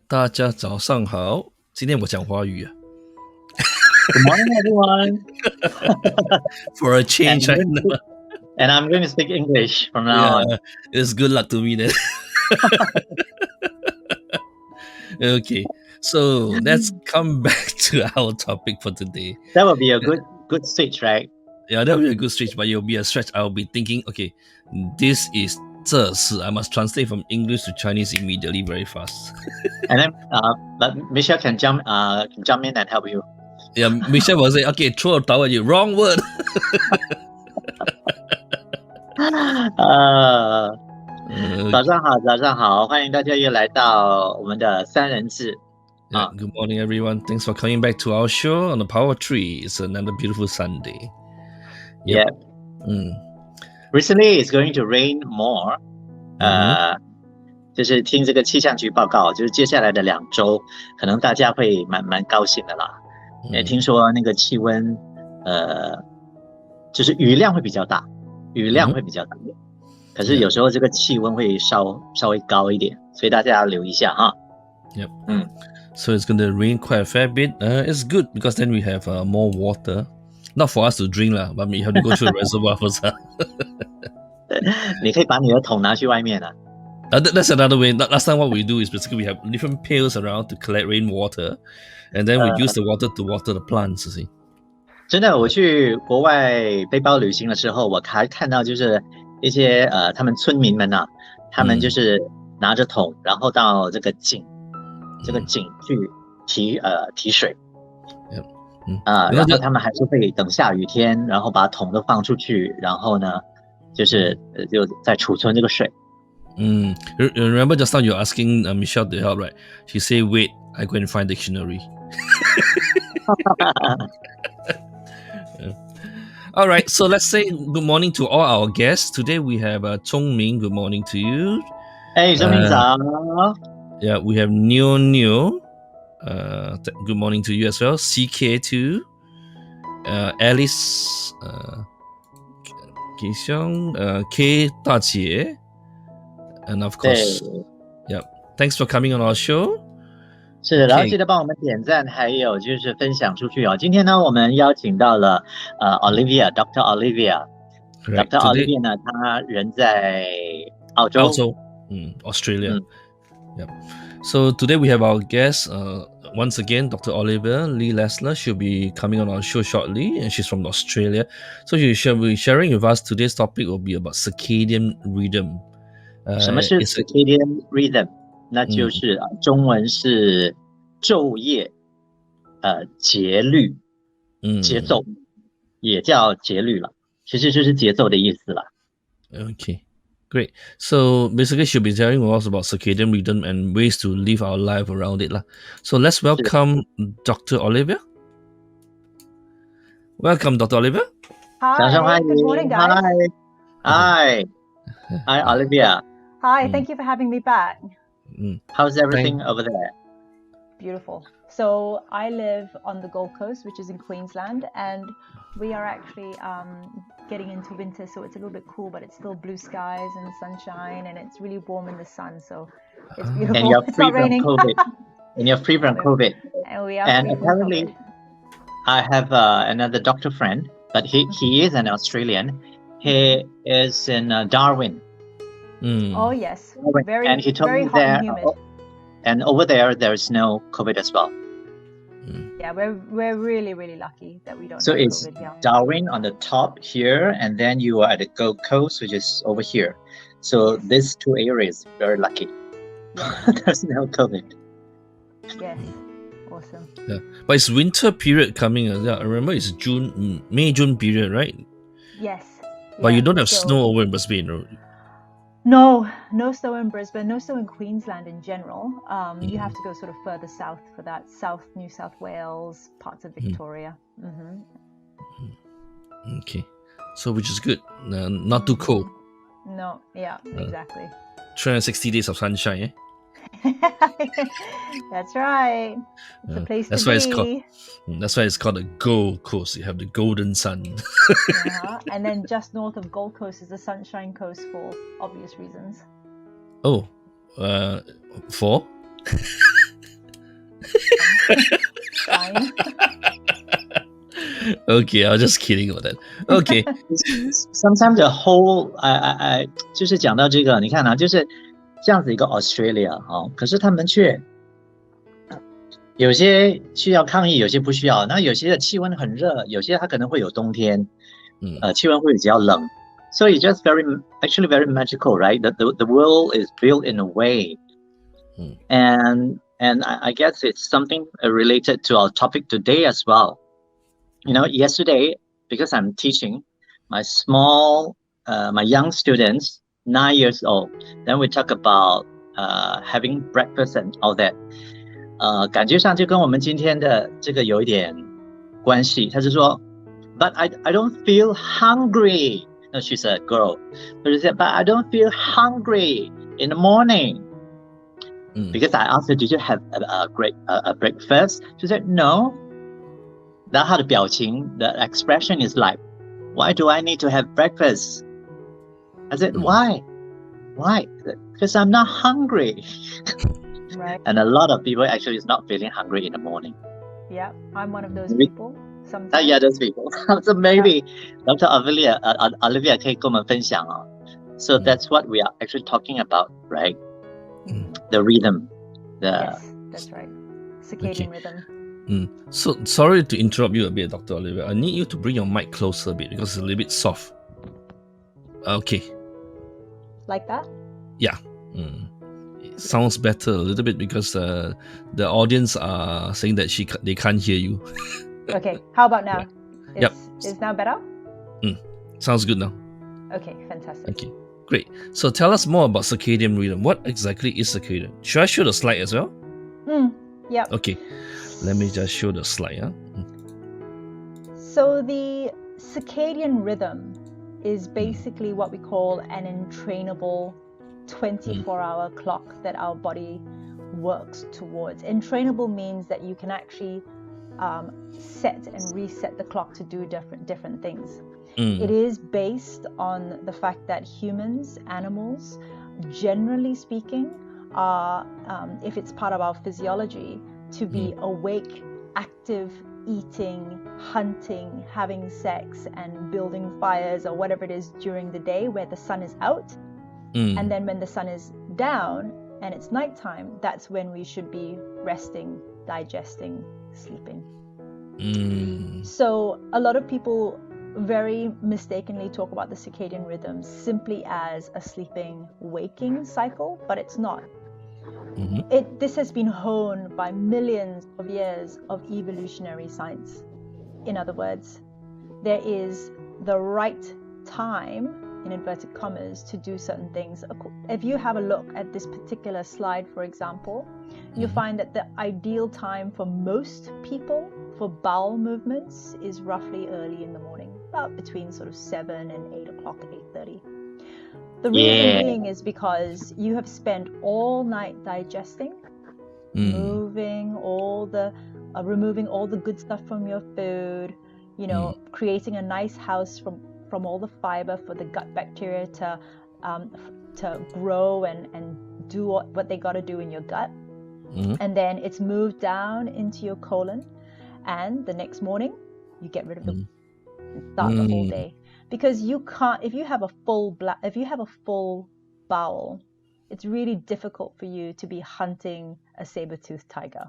大家早上好，今天我讲华语啊。Good morning, everyone. For a change, and I'm going to speak English from now on. It's good luck to me then. Okay, so let's come back to our topic for today. That would be a good switch, right? Yeah, that would be a good stretch, but it'll be a stretch. I'll be thinking, okay, this is 这是. I must translate from English to Chinese immediately, very fast. And then, but Michelle can jump in and help you. Yeah, Michelle will say, okay, throw a towel at you. Wrong word. Okay. 早上好，欢迎大家又来到我们的三人制。Good morning, everyone. Thanks for coming back to our show on the Power Tree. It's another beautiful Sunday. Yep. Recently, it's going to rain more. 就是听这个气象局报告，就是接下来的2周，可能大家会蛮高兴的啦。也听说那个气温，就是雨量会比较大，可是有时候这个气温会稍微高一点，所以大家要留意一下哈。Yep. So it's going to rain quite a fair bit. It's good because then we have more water. Not for us to drink lah, but we have to go through the reservoir first. 你可以把你的桶拿去外面啊。That's another way. Last time what we do is basically we have different pails around to collect rainwater, and then we use the water to water the plants. You see. 真的，我去国外背包旅行的时候，我还看到就是一些他们村民们啊，他们就是拿着桶，然后到这个井去提水。然后他们还是会等下雨天，然后把桶都放出去，然后呢，就在储存这个水。Remember just now you're asking Michelle to help, right? She say, "Wait, I go and find dictionary." All right, so let's say good morning to all our guests. Today we have Chong Ming. Good morning to you. Hey, 钟明早。Yeah, we have Neo. Good morning to you as well. CK2, Alice, Kishong, K 大姐, and of course, yeah. Thanks for coming on our show. 是，然后记得帮我们点赞，还有就是分享出去哦。今天呢，我们邀请到了Olivia, Dr. Olivia. Dr. Olivia 呢，她人在澳洲，Australia. Yep. So today we have our guest, once again, Dr. Olivia Lee Lessler. She'll be coming on our show shortly, and she's from Australia. So she shall be sharing with us today's topic will be about circadian rhythm. 什么是 circadian rhythm？ 那就是中文是昼夜节律，节奏也叫节律了，其实就是节奏的意思了。Okay. Great. So basically, she'll be telling us about circadian rhythm and ways to live our life around it. So let's welcome Dr. Olivia. Welcome, Dr. Olivia. Hi. Good morning, guys. Hi, Olivia. Hi. Thank you for having me back. How's everything over there? Beautiful. So I live on the Gold Coast, which is in Queensland, and we are actually getting into winter, so it's a little bit cool, but it's still blue skies and sunshine, and it's really warm in the sun, so it's beautiful. And you're free from COVID. And you're free from COVID. And we are. And apparently, I have another doctor friend, but he is an Australian. He is in Darwin. Oh yes, very, and he told very me hot there, and humid. And over there's no COVID as well. Yeah, we're really, really lucky that we don't so have it's COVID. Yeah. Darwin on the top here, and then you are at the Gold Coast, which is over here. So these two areas, very lucky. Yeah. There's no COVID. Yes. Awesome. Yeah, but it's winter period coming. I remember it's May, June period, right? Yes. But you don't have snow over in Brisbane, right? No, no snow in Brisbane, no snow in Queensland in general. You have to go sort of further south for that. South New South Wales, parts of Victoria. Okay. So which is good. Not too cold. No, yeah, exactly. 360 days of sunshine, eh? That's right. It's a place That's to why be. it's called. That's why it's called the Gold Coast. You have the golden sun. And then just north of Gold Coast is the Sunshine Coast for obvious reasons. Oh, for? Fine. Okay, I was just kidding about that. Okay. Sometimes the whole 就是讲到这个，你看啊，就是这样子一个 Australia 哦，可是他们却有些需要抗议，有些不需要。那有些的气温很热，有些它可能会有冬天，气温会比较冷。So it's just actually very magical, right? The world is built in a way, and I guess it's something related to our topic today as well. You know, yesterday, because I'm teaching my young students, 9 years old, then we talk about having breakfast and all that. 感觉上就跟我们今天的这个有一点关系。他就说 ，But I don't feel hungry. No, she's a girl. But she said, But I don't feel hungry in the morning. Because I asked her, Did you have a breakfast? She said, No. 然后她的表情 the expression is like, Why do I need to have breakfast? I said, Why? Why? Because I'm not hungry. Right. And a lot of people actually is not feeling hungry in the morning. Yeah, I'm one of those people. Sometimes. Yeah, those people. So maybe Dr. Olivia 可以跟我们分享哦。So that's what we are actually talking about, right? The rhythm. Yes, that's right. Circadian rhythm. So sorry to interrupt you a bit, Dr. Olivia. I need you to bring your mic closer a bit because it's a little bit soft. Okay. Like that? Yeah. It sounds better a little bit because the audience are saying that they can't hear you. Okay. How about now? Yep. Is now better? Sounds good now. Okay, fantastic. Okay, great. So tell us more about circadian rhythm. What exactly is circadian? Should I show the slide as well? Yeah. Okay. Let me just show the slide. Huh? So the circadian rhythm is basically what we call an entrainable 24-hour clock that our body works towards. Entrainable means that you can actually set and reset the clock to do different things. It is based on the fact that humans, animals, generally speaking, are, if it's part of our physiology, to be awake, active, eating, hunting, having sex, and building fires or whatever it is during the day where the sun is out. And then when the sun is down and it's nighttime, that's when we should be resting, digesting, sleeping. So a lot of people very mistakenly talk about the circadian rhythm simply as a sleeping waking cycle, but it's not. This has been honed by millions of years of evolutionary science. In other words, there is the right time, in inverted commas, to do certain things. If you have a look at this particular slide, for example, you'll find that the ideal time for most people for bowel movements is roughly early in the morning, about between sort of 7 and 8 o'clock, 8:30. The reason being is because you have spent all night digesting, removing all the good stuff from your food, creating a nice house from all the fiber for the gut bacteria to grow and do what they got to do in your gut. And then it's moved down into your colon, and the next morning you get rid of the start the whole day. Because you can't, if you have a full bowel, it's really difficult for you to be hunting a saber-toothed tiger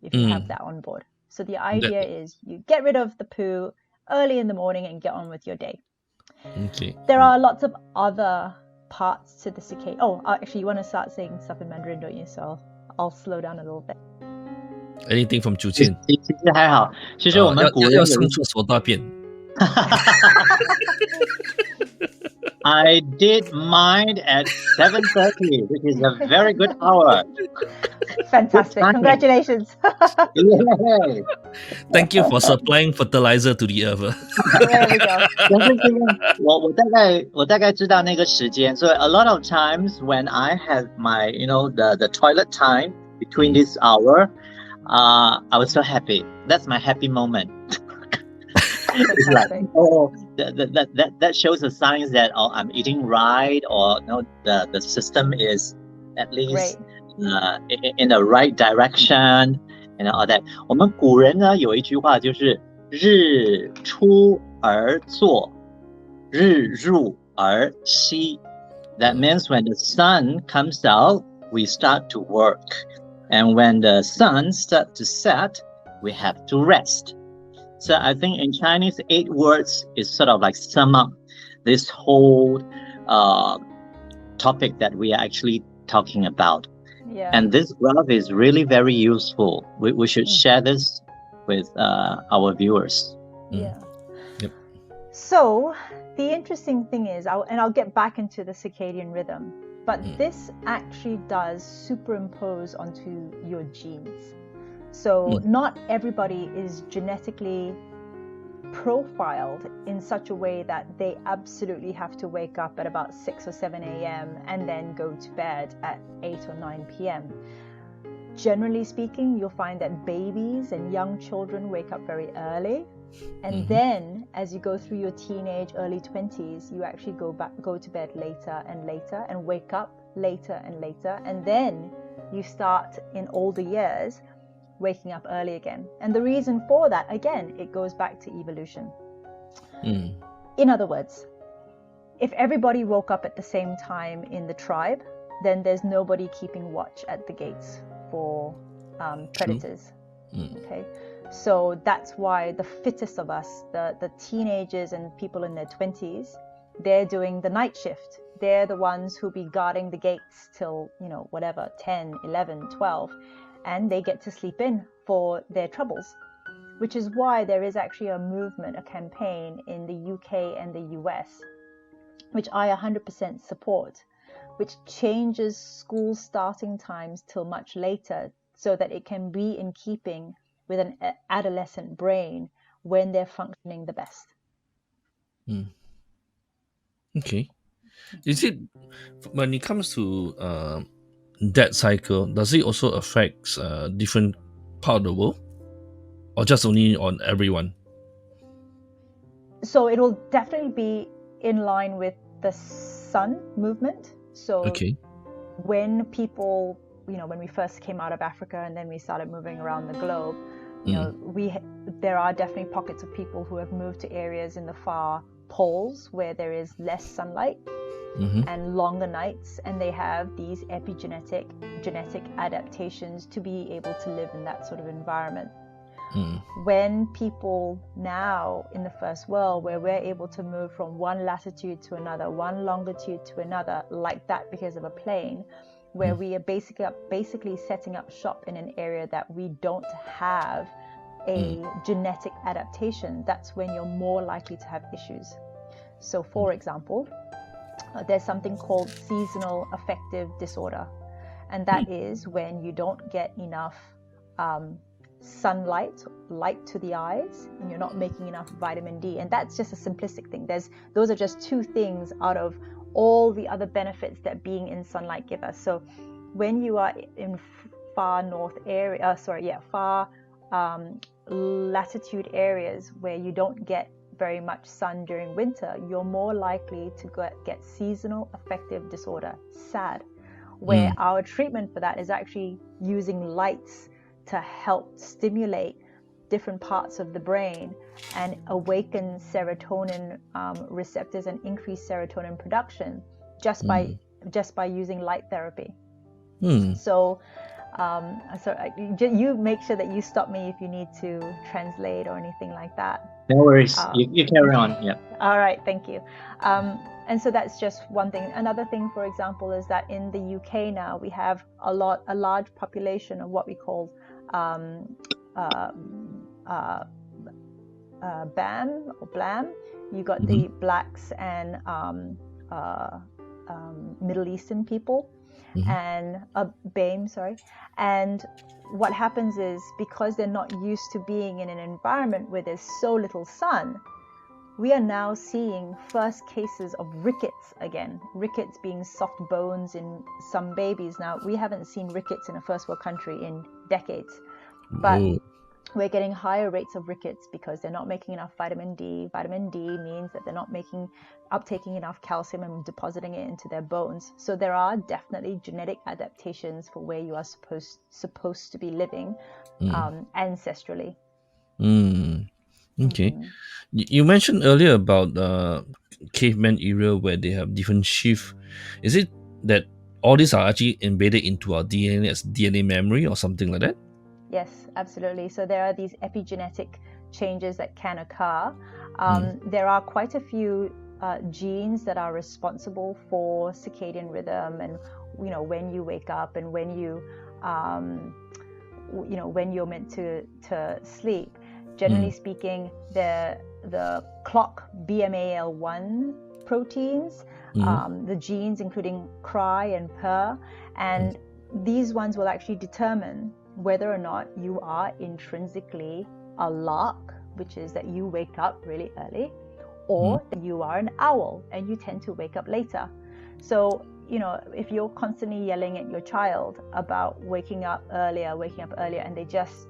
if you have that on board. So the idea is you get rid of the poo early in the morning and get on with your day. Okay. There are lots of other parts to the circadian. Oh, actually, you want to start saying stuff in Mandarin, don't you? So I'll slow down a little bit. Anything from 主见？其实还好，其实我们古人要上厕所大便。I did mine at 7:30, which is a very good hour. Fantastic. timing. Congratulations. Yay! Thank you for supplying fertilizer to the earth. There we go. 但是这个我大概知道那个时间，所以 a lot of times when I have my the toilet time between this hour, I was so happy. That's my happy moment. It's like, Fantastic. oh, that shows the signs that I'm eating right, or the system is at Great. least in the right direction, all that. 我们古人呢有一句话就是日出而作，日入而息。That means when the sun comes out, we start to work, and when the sun starts to set, we have to rest. So I think in Chinese, 8 words is sort of like sum up this whole topic that we are actually talking about. Yeah. And this graph is really very useful. We should share this with our viewers. Yeah. Yep. So the interesting thing is, I'll get back into the circadian rhythm, but this actually does superimpose onto your genes. So not everybody is genetically profiled in such a way that they absolutely have to wake up at about 6 or 7 a.m. and then go to bed at 8 or 9 p.m. Generally speaking, you'll find that babies and young children wake up very early. And then as you go through your teenage, early 20s, you actually go to bed later and later and wake up later and later. And then you start in older years waking up early again. And the reason for that, again, it goes back to evolution. In other words, if everybody woke up at the same time in the tribe, then there's nobody keeping watch at the gates for predators. Okay, so that's why the fittest of us, the teenagers and people in their 20s, they're doing the night shift. They're the ones who'll be guarding the gates till, whatever, 10, 11, 12, and they get to sleep in for their troubles, which is why there is actually a movement, a campaign in the UK and the US, which I 100% support, which changes school starting times till much later so that it can be in keeping with an adolescent brain when they're functioning the best. Okay. Is it, when it comes to that cycle, does it also affect different part of the world, or just only on everyone? So it will definitely be in line with the sun movement. So Okay. when people, when we first came out of Africa and then we started moving around the globe, there are definitely pockets of people who have moved to areas in the far poles where there is less sunlight and longer nights, and they have these genetic adaptations to be able to live in that sort of environment. When people now in the first world, where we're able to move from one latitude to another, one longitude to another, like that because of a plane, where we are basically setting up shop in an area that we don't have a genetic adaptation, that's when you're more likely to have issues. So for example, there's something called seasonal affective disorder, and that is when you don't get enough sunlight, light to the eyes, and you're not making enough vitamin D. And that's just a simplistic thing. Those are just 2 things out of all the other benefits that being in sunlight give us. So when you are in far latitude areas where you don't get very much sun during winter, you're more likely to get seasonal affective disorder, SAD, where our treatment for that is actually using lights to help stimulate different parts of the brain and awaken serotonin receptors and increase serotonin production just by using light therapy. So you make sure that you stop me if you need to translate or anything like that. No worries. You carry on. Yeah. All right. Thank you. And so that's just one thing. Another thing, for example, is that in the UK now we have a large population of what we call BAM or BLAM. You got the blacks and Middle Eastern people, Mhm. and BAME, sorry. And what happens is, because they're not used to being in an environment where there's so little sun, we are now seeing first cases of rickets again. Rickets being soft bones in some babies. Now, we haven't seen rickets in a first world country in decades, but Oh. we're getting higher rates of rickets because they're not making enough vitamin D. Vitamin D means that they're not uptaking enough calcium and depositing it into their bones. So there are definitely genetic adaptations for where you are supposed to be living ancestrally. Okay. You mentioned earlier about caveman era where they have different shift. Is it that all these are actually embedded into our DNA as DNA memory or something like that? Yes, absolutely. So there are these epigenetic changes that can occur. There are quite a few genes that are responsible for circadian rhythm, and when you wake up and when when you're meant to sleep. Generally speaking, the clock BMAL1 proteins, the genes including cry and purr, and these ones will actually determine whether or not you are intrinsically a lark, which is that you wake up really early, or that you are an owl and you tend to wake up later. So, if you're constantly yelling at your child about waking up earlier, and they just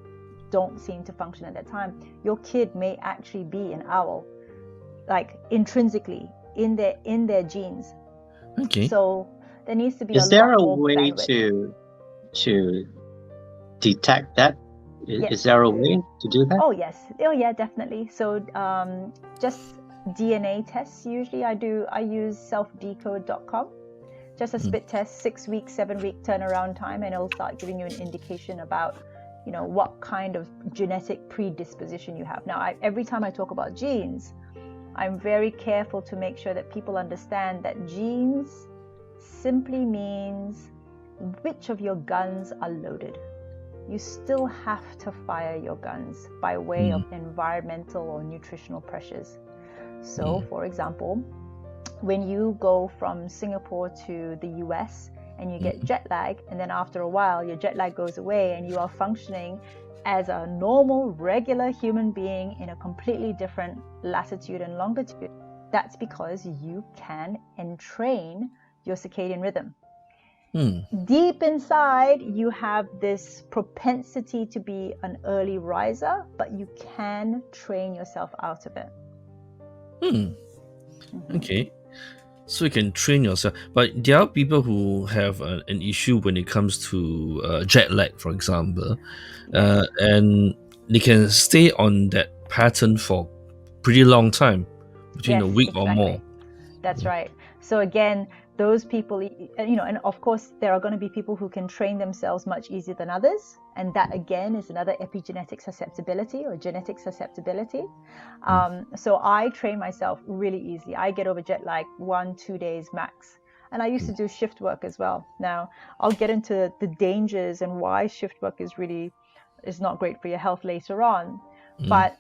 don't seem to function at that time, your kid may actually be an owl, like intrinsically in their genes. Okay. So there needs to be Is a there lot a more way bandwidth. to detect that? Yes. Is there a way to do that? Oh yes. Oh yeah, definitely. So just DNA tests. Usually I use selfdecode.com. Just a spit test, 6 weeks, 7 week turnaround time, and it'll start giving you an indication about what kind of genetic predisposition you have. Now, every time I talk about genes, I'm very careful to make sure that people understand that genes simply means which of your guns are loaded. You still have to fire your guns by way of environmental or nutritional pressures. So, for example, when you go from Singapore to the US and you get jet lag, and then after a while your jet lag goes away and you are functioning as a normal, regular human being in a completely different latitude and longitude, that's because you can entrain your circadian rhythm. Deep inside, you have this propensity to be an early riser, but you can train yourself out of it. Okay. So you can train yourself. But there are people who have an issue when it comes to jet lag, for example. And they can stay on that pattern for pretty long time, between a week or more. That's right. So again, those people, and of course there are going to be people who can train themselves much easier than others, and that again is another epigenetic susceptibility or genetic susceptibility. So I train myself really easily. I get over jet lag 1-2 days max, and I used to do shift work as well. Now I'll get into the dangers and why shift work is not great for your health later on, but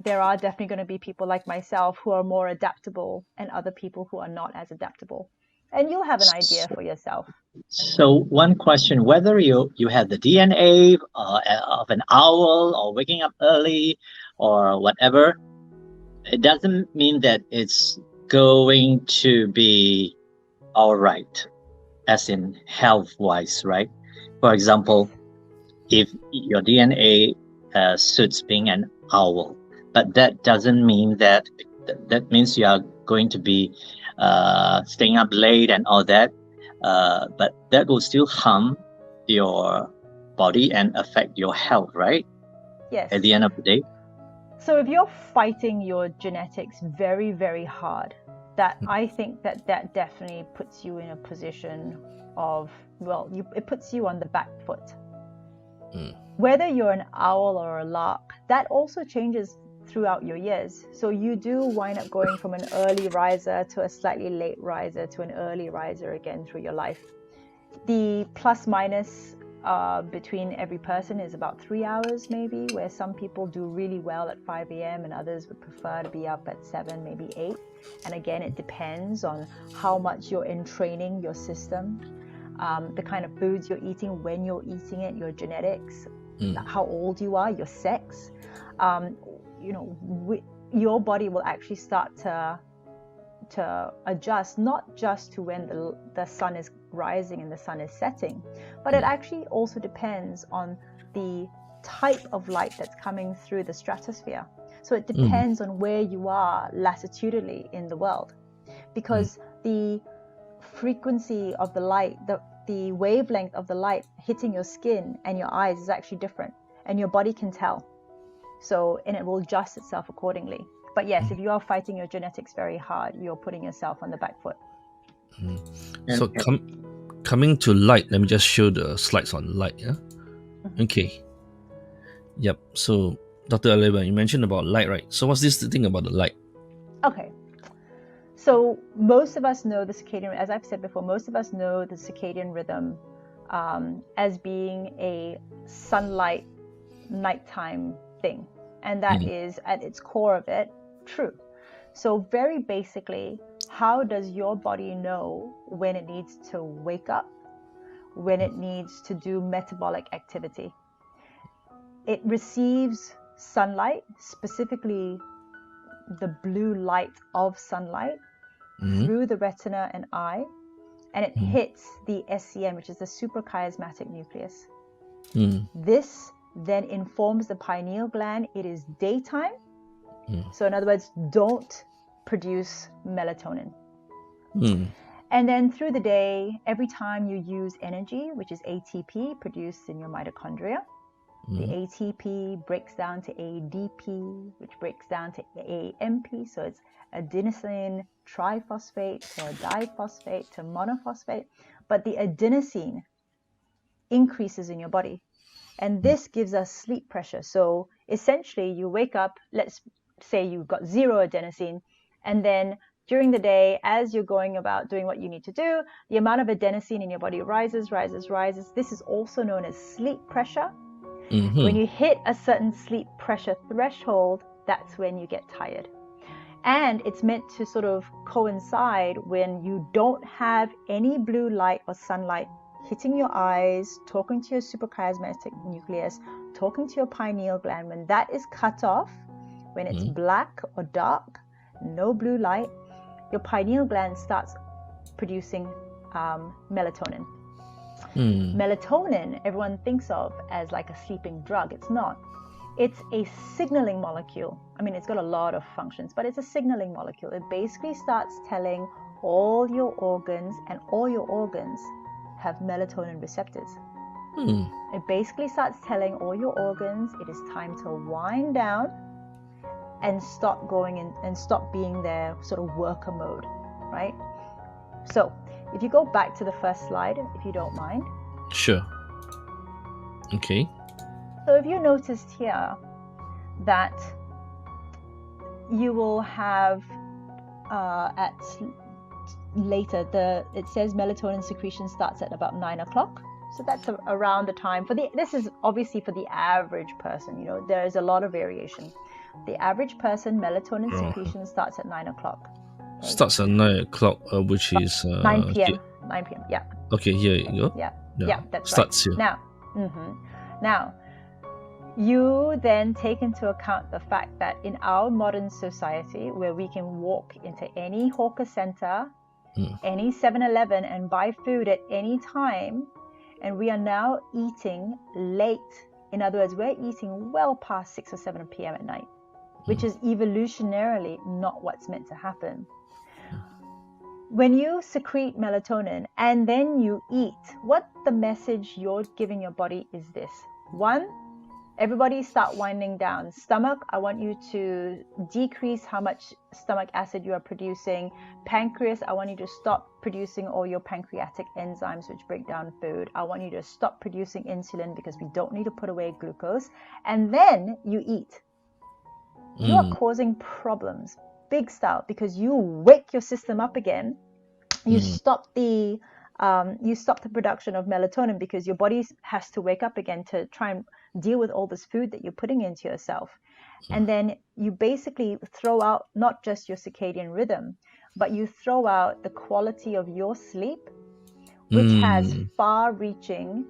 there are definitely going to be people like myself who are more adaptable and other people who are not as adaptable. And you'll have an idea for yourself. So one question, whether you have the DNA of an owl or waking up early or whatever, it doesn't mean that it's going to be all right, as in health-wise, right? For example, if your DNA suits being an owl, but that doesn't mean that means you are going to be staying up late and all that, but that will still harm your body and affect your health, right? Yes. At the end of the day. So if you're fighting your genetics very, very hard, I think that definitely puts you in a position of, it puts you on the back foot. Whether you're an owl or a lark, that also changes throughout your years. So you do wind up going from an early riser to a slightly late riser to an early riser again through your life. The plus minus between every person is about 3 hours maybe, where some people do really well at 5 a.m. and others would prefer to be up at 7, maybe 8. And again, it depends on how much you're entraining your system, the kind of foods you're eating, when you're eating it, your genetics, how old you are, your sex. Your body will actually start to adjust, not just to when the sun is rising and the sun is setting, but it actually also depends on the type of light that's coming through the stratosphere. So it depends on where you are latitudinally in the world, because the frequency of the light, the wavelength of the light hitting your skin and your eyes is actually different, and your body can tell. So, and it will adjust itself accordingly. But yes, if you are fighting your genetics very hard, you're putting yourself on the back foot. So coming to light, let me just show the slides on light. Yeah. Okay. Yep. So Dr. Oliver, you mentioned about light, right? So what's this thing about the light? Okay. So most of us know the circadian, as I've said before, most of us know the circadian rhythm as being a sunlight nighttime thing. And that is at its core of it true. So very basically, how does your body know when it needs to wake up, when it needs to do metabolic activity? It receives sunlight, specifically the blue light of sunlight, through the retina and eye, and it hits the SCN, which is the suprachiasmatic nucleus. This then informs the pineal gland it is daytime. So in other words, don't produce melatonin. And then through the day, every time you use energy, which is ATP produced in your mitochondria, the ATP breaks down to ADP, which breaks down to AMP. So it's adenosine triphosphate to diphosphate to monophosphate. But the adenosine increases in your body. And this gives us sleep pressure. So essentially, you wake up, let's say you've got 0 adenosine, and then during the day, as you're going about doing what you need to do, the amount of adenosine in your body rises. This is also known as sleep pressure. When you hit a certain sleep pressure threshold, that's when you get tired. And it's meant to sort of coincide when you don't have any blue light or sunlight hitting your eyes, talking to your suprachiasmatic nucleus, talking to your pineal gland. When that is cut off, when it's black or dark, no blue light, your pineal gland starts producing melatonin. Melatonin, everyone thinks of as like a sleeping drug. It's not. It's a signaling molecule. I mean, it's got a lot of functions, but it's a signaling molecule. It basically starts telling all your organs, and all your organs have melatonin receptors. It basically starts telling all your organs it is time to wind down and stop going in and stop being their sort of worker mode, right? So if you go back to the first slide, if you don't mind. Sure. Okay. So if you noticed here that you will have at later, it says melatonin secretion starts at about 9 o'clock. So that's around the time this is obviously for the average person. There is a lot of variation. The average person, melatonin secretion starts at 9 o'clock. Okay? Starts at 9 o'clock, which is 9 p.m. 9 p.m. Yeah. Okay, here you go. Yeah, that's starts right. Here. Now, you then take into account the fact that in our modern society, where we can walk into any hawker center, any 7-Eleven, and buy food at any time, and we are now eating late. In other words, we're eating well past 6 or 7 p.m. at night, which is evolutionarily not what's meant to happen. When you secrete melatonin and then you eat, what the message you're giving your body is this. 1, everybody start winding down. Stomach, I want you to decrease how much stomach acid you are producing. Pancreas, I want you to stop producing all your pancreatic enzymes which break down food. I want you to stop producing insulin because we don't need to put away glucose. And then you eat. You are causing problems, big style, because you wake your system up again. You stop the you stop the production of melatonin because your body has to wake up again to try and deal with all this food that you're putting into yourself. And then you basically throw out not just your circadian rhythm, but you throw out the quality of your sleep, which has far-reaching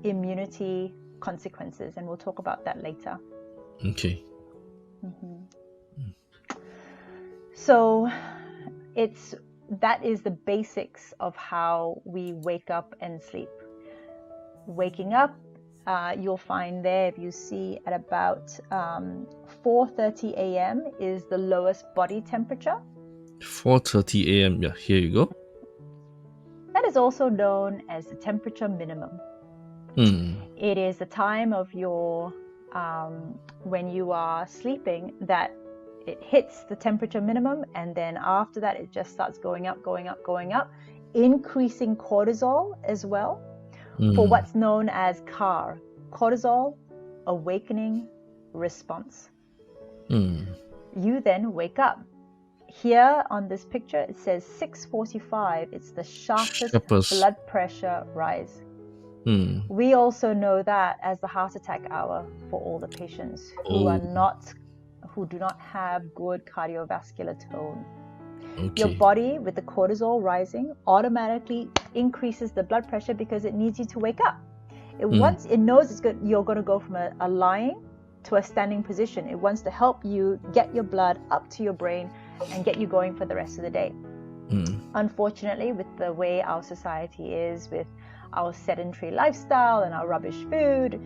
immunity consequences. And we'll talk about that later. Okay. So that is the basics of how we wake up and sleep. Waking up, you'll find there, if you see at about 4:30 a.m. is the lowest body temperature. 4:30 a.m. Yeah, here you go. That is also known as the temperature minimum. It is the time of your when you are sleeping that it hits the temperature minimum, and then after that it just starts going up, increasing cortisol as well for what's known as CAR, cortisol awakening response. You then wake up. Here on this picture it says 6:45. It's the sharpest blood pressure rise. We also know that as the heart attack hour for all the patients who do not have good cardiovascular tone. Okay. Your body, with the cortisol rising, automatically increases the blood pressure because it needs you to wake up. Once it knows you're going to go from a lying to a standing position, it wants to help you get your blood up to your brain and get you going for the rest of the day. Unfortunately, with the way our society is, with our sedentary lifestyle and our rubbish food,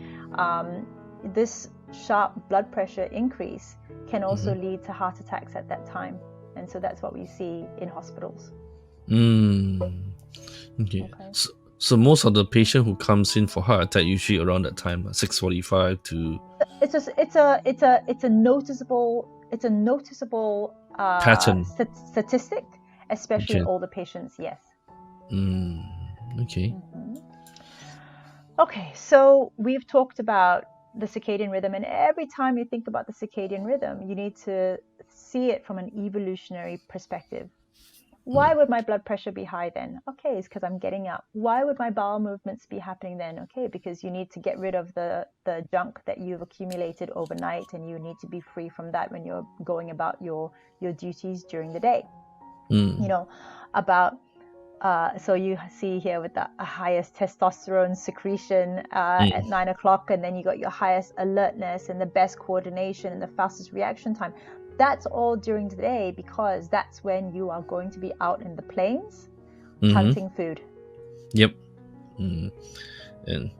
this sharp blood pressure increase can also lead to heart attacks at that time. And so that's what we see in hospitals. Okay. So most of the patient who comes in for heart attack usually around that time, 6:45 to. It's a noticeable pattern statistic, especially in older patients. Yes. Okay. Okay, so we've talked about the circadian rhythm, and every time you think about the circadian rhythm, you need to see it from an evolutionary perspective. Why would my blood pressure be high then? Okay, it's because I'm getting up. Why would my bowel movements be happening then? Okay, because you need to get rid of the junk that you've accumulated overnight, and you need to be free from that when you're going about your duties during the day. So you see here with the highest testosterone secretion at 9 o'clock, and then you got your highest alertness and the best coordination and the fastest reaction time. That's all during the day because that's when you are going to be out in the plains hunting food. Yep. And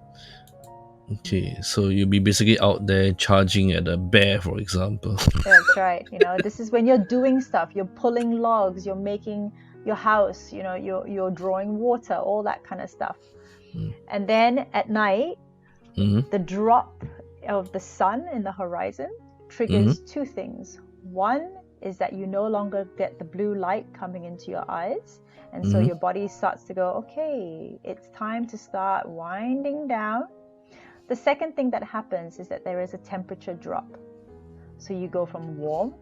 okay, so you'll be basically out there charging at a bear, for example. That's right. This is when you're doing stuff. You're pulling logs. You're making your house. You're drawing water. All that kind of stuff. And then at night, the drop of the sun in the horizon triggers two things. One is that you no longer get the blue light coming into your eyes, and so your body starts to go, okay, it's time to start winding down. The second thing that happens is that there is a temperature drop. So you go from warm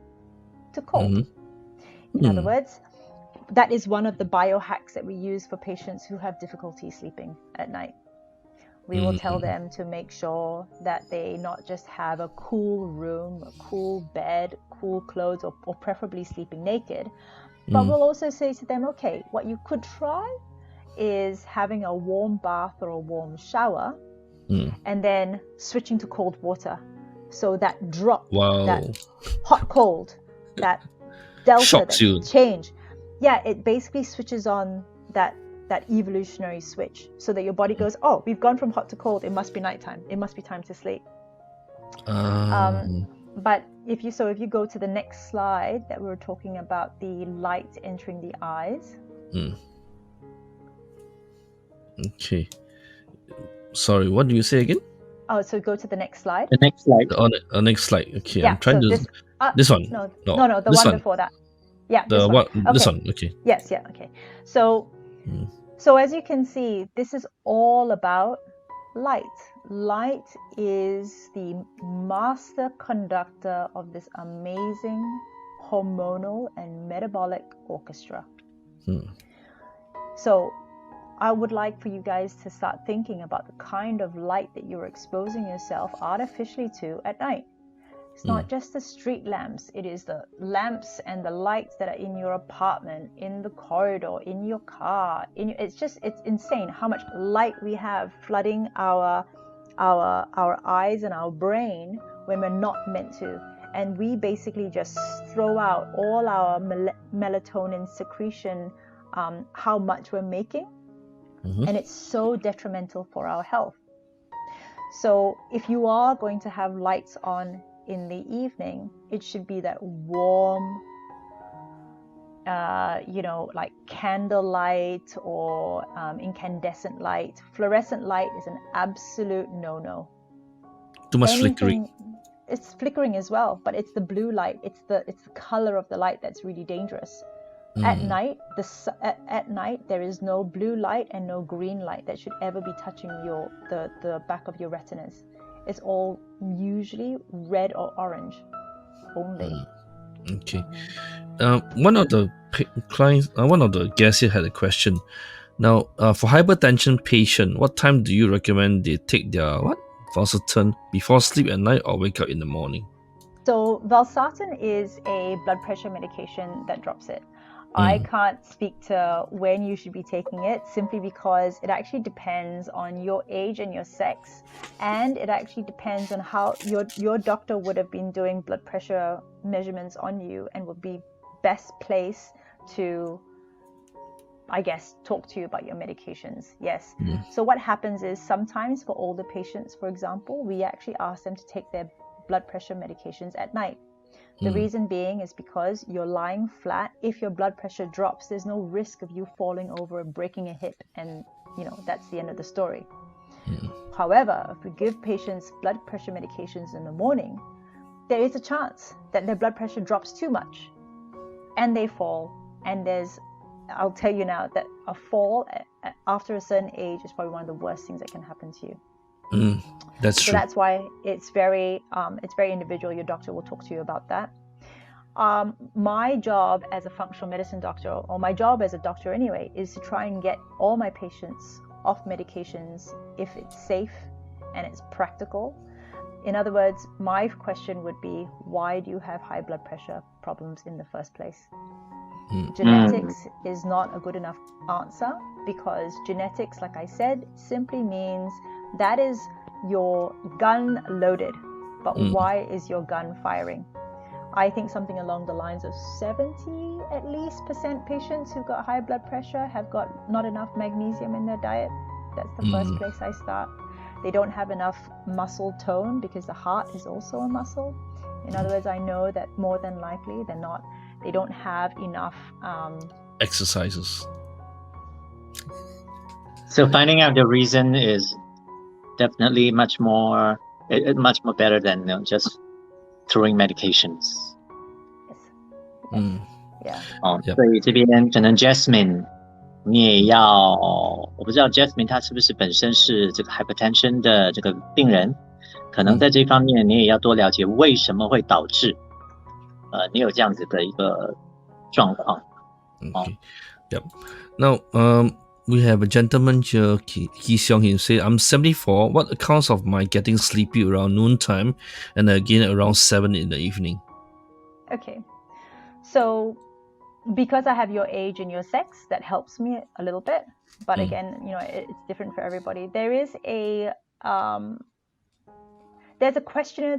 to cold. In other words, that is one of the biohacks that we use for patients who have difficulty sleeping at night. We will tell them to make sure that they not just have a cool room, a cool bed, cool clothes, or preferably sleeping naked, but we'll also say to them, okay, what you could try is having a warm bath or a warm shower, and then switching to cold water. So that drop, that hot cold, that delta, shocks you. Change. Yeah, it basically switches on that evolutionary switch so that your body goes, oh, we've gone from hot to cold. It must be nighttime. It must be time to sleep. But if you go to the next slide that we were talking about, the light entering the eyes. Okay. Sorry, what do you say again? Oh, so go to the next slide. The next slide. The next slide. Okay, yeah, I'm trying so to. This one. No, the this one before that. Yeah, the this one. Okay. This one. Okay. Yes. Yeah. Okay. So as you can see, this is all about light. Light is the master conductor of this amazing hormonal and metabolic orchestra. So I would like for you guys to start thinking about the kind of light that you're exposing yourself artificially to at night. It's not just the street lamps, it is the lamps and the lights that are in your apartment, in the corridor, in your car. It's insane how much light we have flooding our eyes and our brain when we're not meant to. And we basically just throw out all our melatonin secretion, how much we're making. And it's so detrimental for our health. So if you are going to have lights on in the evening, it should be that warm, like candlelight or incandescent light. Fluorescent light is an absolute no-no. Too much flickering. It's flickering as well, but it's the blue light. It's the color of the light that's really dangerous. At night, there is no blue light and no green light that should ever be touching the back of your retinas. It's all usually red or orange only. Okay. One of the guests here had a question. Now, for hypertension patient, what time do you recommend they take their valsartan before sleep at night or wake up in the morning? So valsartan is a blood pressure medication that drops it. I can't speak to when you should be taking it simply because it actually depends on your age and your sex, and it actually depends on how your doctor would have been doing blood pressure measurements on you and would be best placed to, I guess, talk to you about your medications. Yes. So what happens is sometimes for older patients, for example, we actually ask them to take their blood pressure medications at night. The reason being is because you're lying flat. If your blood pressure drops, there's no risk of you falling over and breaking a hip, and that's the end of the story. However, if we give patients blood pressure medications in the morning, there is a chance that their blood pressure drops too much and they fall. And I'll tell you now that a fall after a certain age is probably one of the worst things that can happen to you. That's true. So that's why it's very individual. Your doctor will talk to you about that. My job as a functional medicine doctor, or my job as a doctor anyway, is to try and get all my patients off medications if it's safe and it's practical. In other words, my question would be, why do you have high blood pressure problems in the first place? Genetics is not a good enough answer, because genetics, like I said, simply means that is your gun loaded, but why is your gun firing? I think something along the lines of 70% at least patients who've got high blood pressure have got not enough magnesium in their diet. That's the first place I start. They don't have enough muscle tone, because the heart is also a muscle. In other words, I know that more than likely they don't have enough exercises. So finding out the reason is definitely much more better than just throwing medications. Yeah. 所以这边可能 Jasmine 你也要，我不知道 Jasmine 她是不是本身是这个 hypertension 的这个病人，可能在这方面你也要多了解为什么会导致你有这样子的一个状况。Okay. Yep. Now, we have a gentleman here, Ki Xiong. He said, I'm 74. What accounts of my getting sleepy around noontime and again around 7 in the evening? Okay. So, because I have your age and your sex, that helps me a little bit. But again, it's different for everybody. There is there's a questionnaire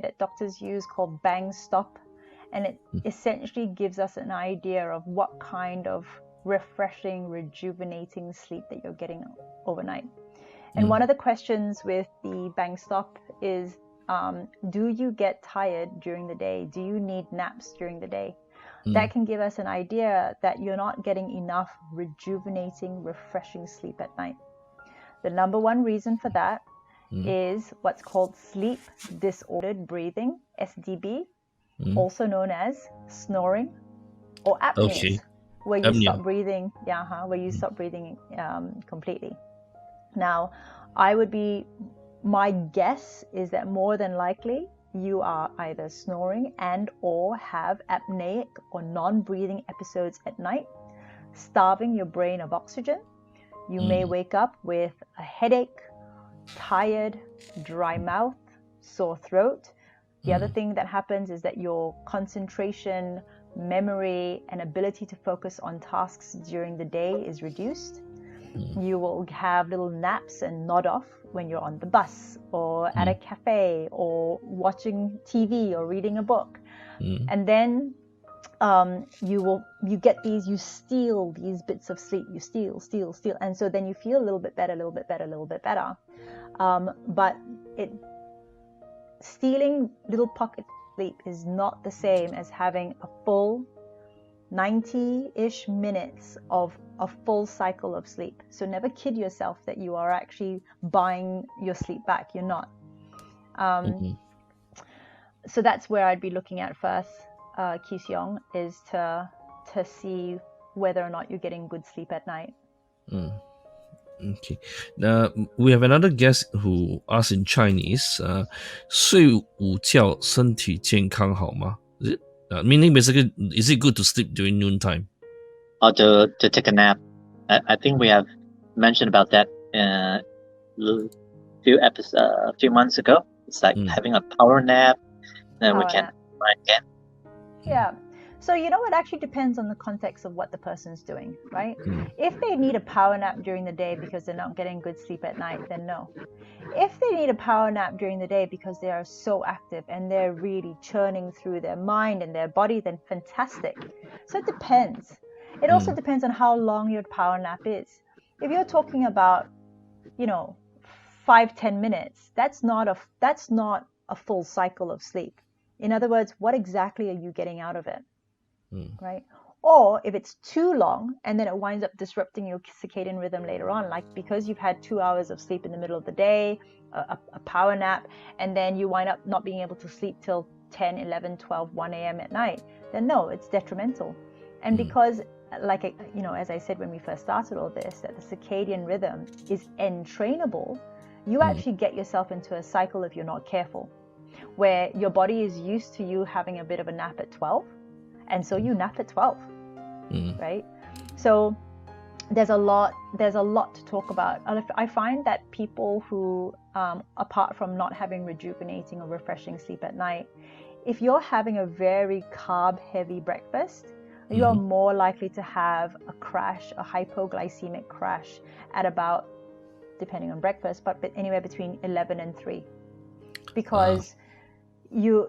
that doctors use called Bang Stop, and it essentially gives us an idea of what kind of refreshing, rejuvenating sleep that you're getting overnight. And one of the questions with the Bang Stop is, do you get tired during the day? Do you need naps during the day? That can give us an idea that you're not getting enough rejuvenating, refreshing sleep at night. The number one reason for that is what's called sleep disordered breathing, SDB, also known as snoring or apnea, where you stop breathing. Where you stop breathing completely. Now, my guess is that more than likely you are either snoring and or have apneic or non-breathing episodes at night, starving your brain of oxygen. You may wake up with a headache, tired, dry mouth, sore throat. The other thing that happens is that your concentration, memory, and ability to focus on tasks during the day is reduced. You will have little naps and nod off when you're on the bus or at a cafe or watching TV or reading a book. And then you steal these bits of sleep. You steal. And so then you feel a little bit better. But stealing little pocket sleep is not the same as having a full 90-ish minutes of a full cycle of sleep. So never kid yourself that you are actually buying your sleep back. You're not. So that's where I'd be looking at first, Ki Seong, is to see whether or not you're getting good sleep at night. Okay. We have another guest who asked in Chinese, 睡午觉身体健康好吗? Is it? Meaning basically, is it good to sleep during noontime? Or to take a nap. I think we have mentioned about that a few months ago. It's like having a power nap, then we can try again. Yeah. So it actually depends on the context of what the person's doing, right? If they need a power nap during the day because they're not getting good sleep at night, then no. If they need a power nap during the day because they are so active and they're really churning through their mind and their body, then fantastic. So it depends. It also depends on how long your power nap is. If you're talking about, 5-10 minutes, that's not a full cycle of sleep. In other words, what exactly are you getting out of it? Right? Or if it's too long and then it winds up disrupting your circadian rhythm later on, like because you've had 2 hours of sleep in the middle of the day, a power nap, and then you wind up not being able to sleep till 10, 11, 12, 1 a.m. at night, then no, it's detrimental. And because, as I said when we first started all this, that the circadian rhythm is entrainable, you actually get yourself into a cycle if you're not careful, where your body is used to you having a bit of a nap at 12, and so you nap at 12, right? So there's a lot to talk about. I find that people who, apart from not having rejuvenating or refreshing sleep at night, if you're having a very carb-heavy breakfast, you are more likely to have a crash, a hypoglycemic crash at about, depending on breakfast, but anywhere between 11 and 3, because you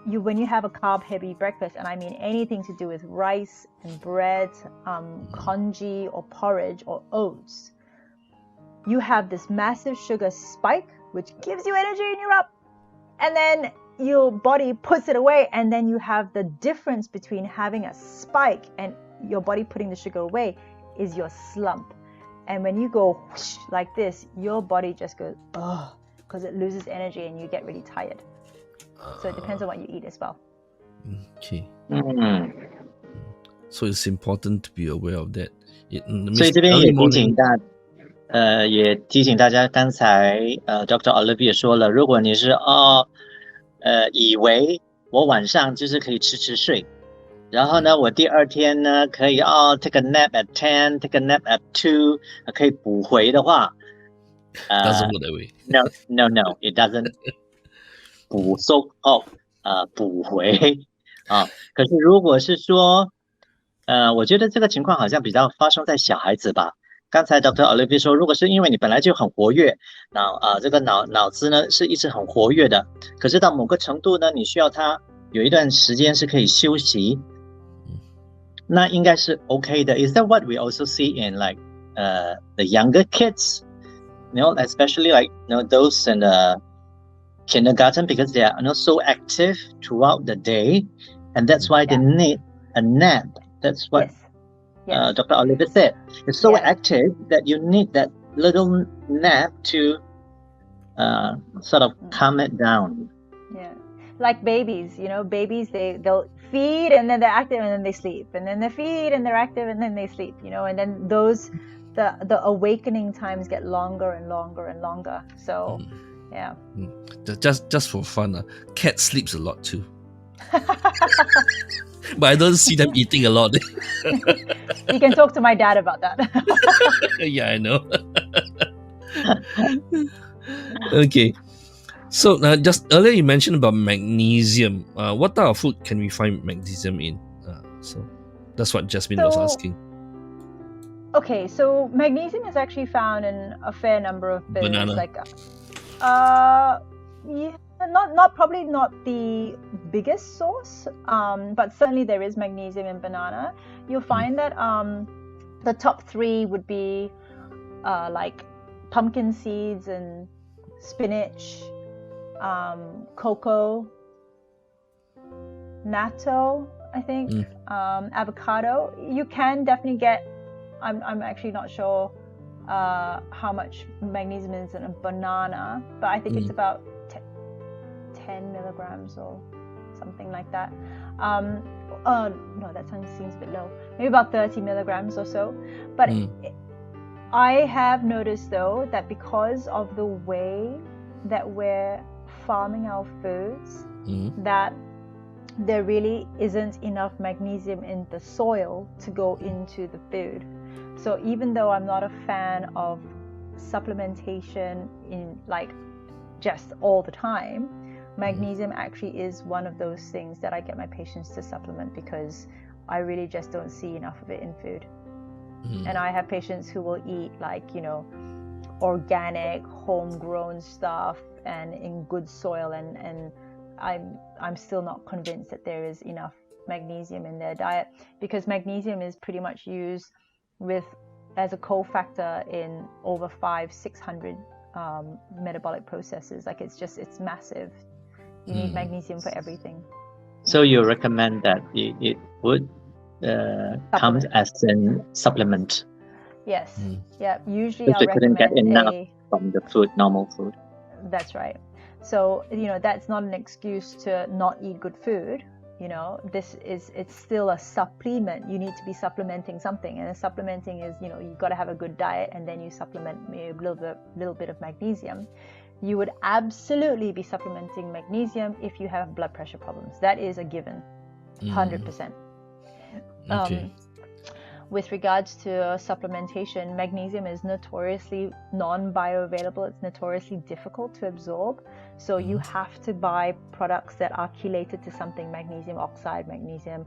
when you have a carb heavy breakfast, and I mean anything to do with rice and bread, congee or porridge or oats, you have this massive sugar spike which gives you energy and you're up, and then your body puts it away, and then you have the difference between having a spike and your body putting the sugar away is your slump. And when you go whoosh, like this, your body just goes because it loses energy and you get really tired. So it depends on what you eat as well. Okay. So it's important to be aware of that. 所以这边也提醒大家，刚才Dr. Olivia 说了，如果你是以为我晚上就是可以迟睡，然后呢，我第二天呢可以take a nap at 10, take a nap at 2，可以补回的话，doesn't work that way. No, it doesn't. 补回可是如果是说我觉得这个情况好像比较发生在小孩子吧。刚才 Dr. Olivia 说，如果是因为你本来就很活跃，这个脑子呢是一直很活跃的，可是到某个程度呢，你需要它有一段时间是可以休息，那应该是 OK 的。Is that what we also see in like the younger kids? Especially like those in the kindergarten, because they are not so active throughout the day, and that's why they need a nap. That's what Dr. Olivia said. It's so active that you need that little nap to sort of calm it down. Yeah, like babies, babies, they'll feed and then they're active and then they sleep, and then they feed and they're active and then they sleep, and then the awakening times get longer and longer and longer. So yeah. Just for fun, cat sleeps a lot too. But I don't see them eating a lot. You can talk to my dad about that. Yeah, I know. Okay. So just earlier you mentioned about magnesium. What type of food can we find magnesium in? So that's what Jasmine was So- asking. Okay, so magnesium is actually found in a fair number of foods. Banana. Like, yeah, probably not the biggest source, but certainly there is magnesium in banana. You'll find that the top three would be like pumpkin seeds and spinach, cocoa, natto, I think, avocado. You can definitely get. I'm actually not sure how much magnesium is in a banana, but I think it's about 10 milligrams or something like that. No, that seems a bit low. Maybe about 30 milligrams or so. But I have noticed though that because of the way that we're farming our foods, that there really isn't enough magnesium in the soil to go into the food. So even though I'm not a fan of supplementation in like just all the time, magnesium actually is one of those things that I get my patients to supplement because I really just don't see enough of it in food. And I have patients who will eat like, organic, homegrown stuff and in good soil, and I'm still not convinced that there is enough magnesium in their diet, because magnesium is pretty much used as a cofactor in over 500-600 metabolic processes. Like it's massive. You need magnesium for everything. So you recommend that it would come as a supplement? Yes. Yeah. Usually If I they couldn't get recommend enough from the food, normal food. That's right. So that's not an excuse to not eat good food. It's still a supplement. You need to be supplementing something, and supplementing is you've got to have a good diet, and then you supplement a little bit of magnesium. You would absolutely be supplementing magnesium if you have blood pressure problems. That is a given, 100%. Okay. With regards to supplementation, magnesium is notoriously non-bioavailable. It's notoriously difficult to absorb. So you have to buy products that are chelated to something: magnesium oxide, magnesium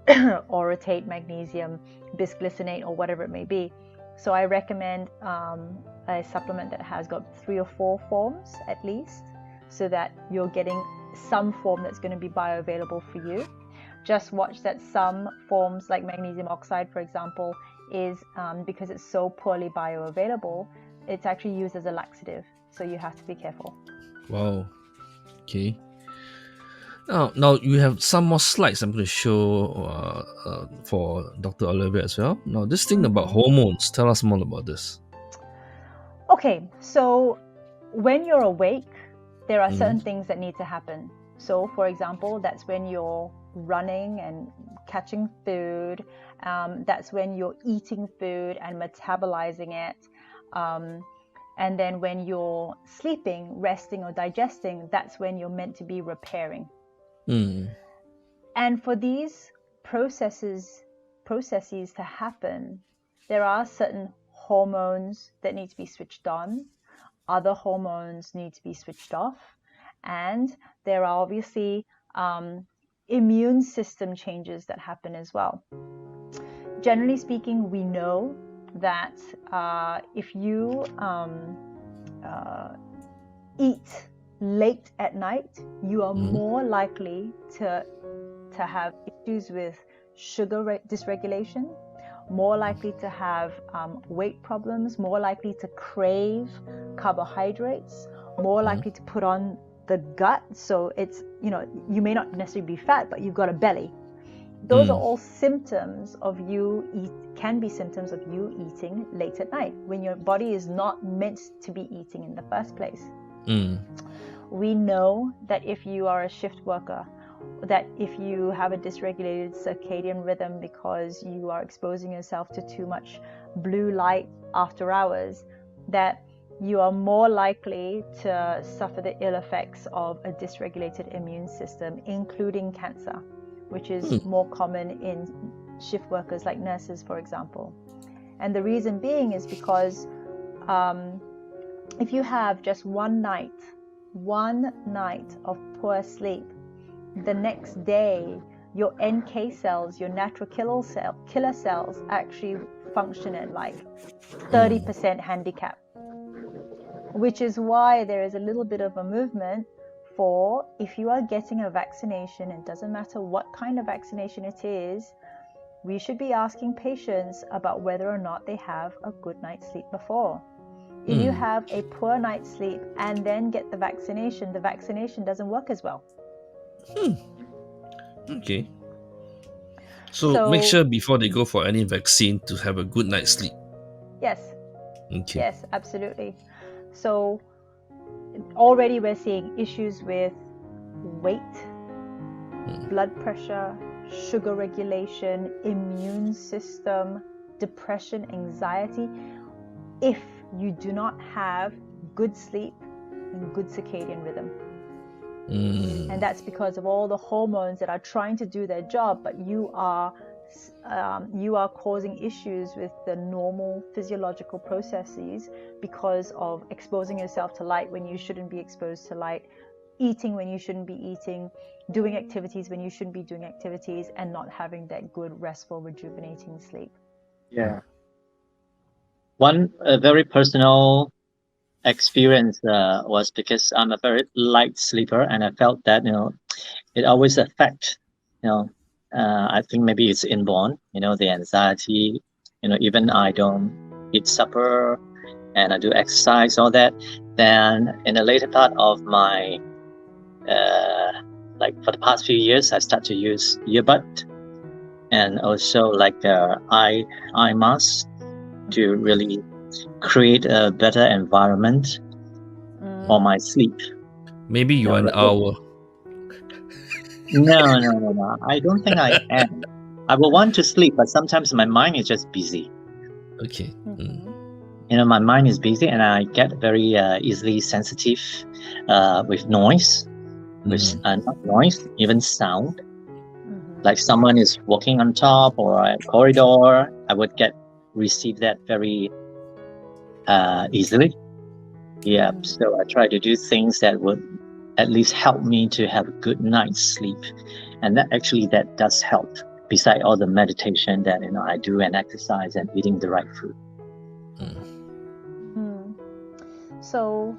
orotate, magnesium bisglycinate, or whatever it may be. So I recommend a supplement that has got 3 or 4 forms at least, so that you're getting some form that's going to be bioavailable for you. Just watch that some forms, like magnesium oxide, for example, is because it's so poorly bioavailable, it's actually used as a laxative. So you have to be careful. Wow. Okay. Now you have some more slides I'm going to show for Dr. Olivia as well. Now this thing about hormones, tell us more about this. Okay, so when you're awake, there are certain things that need to happen. So for example, that's when you're running and catching food. That's when you're eating food and metabolizing it. And then when you're sleeping, resting, or digesting, that's when you're meant to be repairing. And for these processes to happen, there are certain hormones that need to be switched on. Other hormones need to be switched off. And there are obviously immune system changes that happen as well. Generally speaking, we know that if you eat late at night, you are more likely to have issues with sugar dysregulation, more likely to have weight problems, more likely to crave carbohydrates, more likely to put on the gut. So it's, you may not necessarily be fat, but you've got a belly. Those are all symptoms of can be symptoms of you eating late at night, when your body is not meant to be eating in the first place. We know that if you are a shift worker, that if you have a dysregulated circadian rhythm because you are exposing yourself to too much blue light after hours, that you are more likely to suffer the ill effects of a dysregulated immune system, including cancer, which is more common in shift workers like nurses, for example. And the reason being is because if you have just one night of poor sleep, the next day your NK cells, your natural killer cells, actually function at like 30% handicap, which is why there is a little bit of a movement for, if you are getting a vaccination, it doesn't matter what kind of vaccination it is, we should be asking patients about whether or not they have a good night's sleep before. If you have a poor night's sleep and then get the vaccination doesn't work as well. Okay. So make sure before they go for any vaccine to have a good night's sleep. Yes. Okay. Yes, absolutely. So already we're seeing issues with weight, blood pressure, sugar regulation, immune system, depression, anxiety, if you do not have good sleep and good circadian rhythm. And that's because of all the hormones that are trying to do their job, but you are causing issues with the normal physiological processes because of exposing yourself to light when you shouldn't be exposed to light, eating when you shouldn't be eating, doing activities when you shouldn't be doing activities, and not having that good, restful, rejuvenating sleep. Yeah. One very personal experience was because I'm a very light sleeper, and I felt that it always affects I think maybe it's inborn, the anxiety, even I don't eat supper and I do exercise, all that. Then in the later part of my like for the past few years, I start to use earbud and also like eye mask to really create a better environment for my sleep. Maybe you are an owl. No. I don't think I am. I will want to sleep, but sometimes my mind is just busy. Okay. My mind is busy, and I get very easily sensitive with noise, with not noise, even sound. Like someone is walking on top or a corridor, I would receive that very easily. Yeah, so I try to do things that would at least help me to have a good night's sleep, and that does help. Besides all the meditation that I do, and exercise and eating the right food. So,